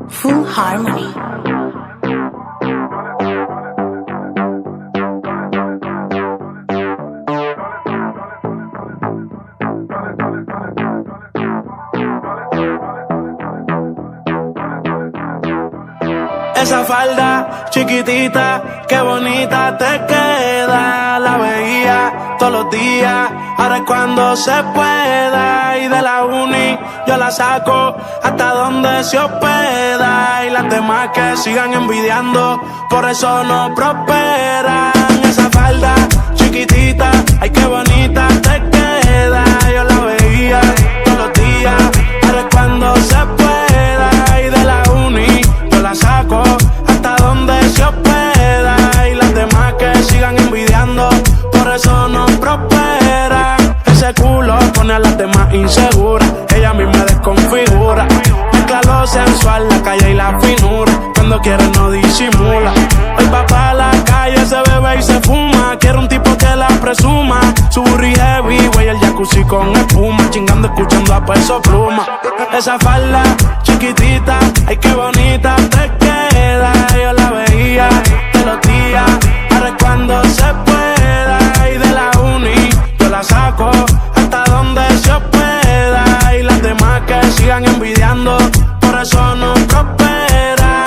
Full Harmony. Esa falda chiquitita, qué bonita te queda. La veía todos los días, ahora es cuando se pueda. Y de la uni yo la saco hasta donde se hospeda. Y las demás que sigan envidiando, por eso no prosperan. Esa falda chiquitita, ay qué bonita te queda. Yo la veía todos los días, ahora es cuando se pueda. Y de la uni yo la saco hasta donde se hospeda. Y las demás que sigan envidiando, por eso no prosperan. Ese culo pone a las demás inseguras, ella a mí me desconfigura. Mezcla lo sensual, la calle y la finura, cuando quiere no disimula. Hoy va pa' la calle, se bebe y se fuma. Quiero un tipo que la presuma. Su burri heavy, güey, el jacuzzi con espuma. Chingando, escuchando a Peso Pluma. Esa falda chiquitita, ay qué bonita te queda. Yo la veía todos los días, ahora es cuando se pueda. Y de la uni yo la saco hasta donde se hospeda. Y las demás que sigan envidiando, por eso no prosperan.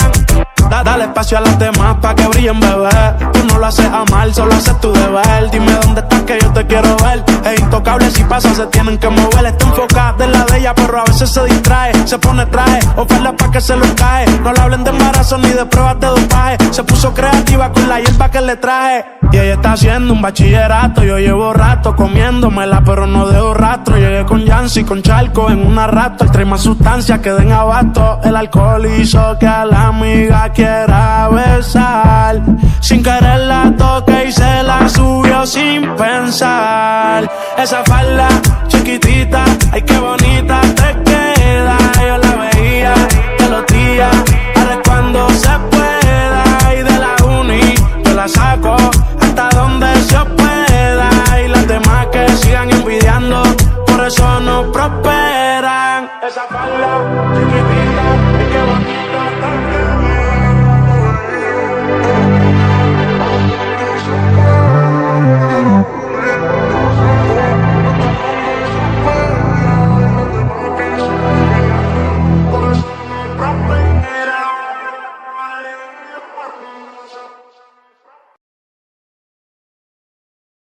Dale espacio a las demás pa' que brillen, bebé. Tú no lo haces a mal, solo haces tu deber. Dime dónde estás que yo te quiero ver. Es intocable, si pasa se tienen que mover. Está enfocada en la de ella, pero a veces se distrae. Se pone traje, oferta pa' que se lo cae. No le hablen de embarazo ni de pruebas de dopaje. Se puso creativa con la hierba que le traje. Y ella está haciendo un bachillerato. Yo llevo rato comiéndomela, pero no dejo rastro. Llegué con Yancy, con Charco en una rato. El trae más sustancias que den abasto. El alcohol hizo que a la amiga quiera besar. Sin querer la toqué y se la subió sin pensar. Esa falda chiquitita, ay qué bonita te queda. Yo la veía todos los días, ahora es cuando se pueda. Y de la uni yo la saco hasta donde se hospeda. Y las demás que sigan envidiando, por eso no prosperan. Esa falda chiquitita.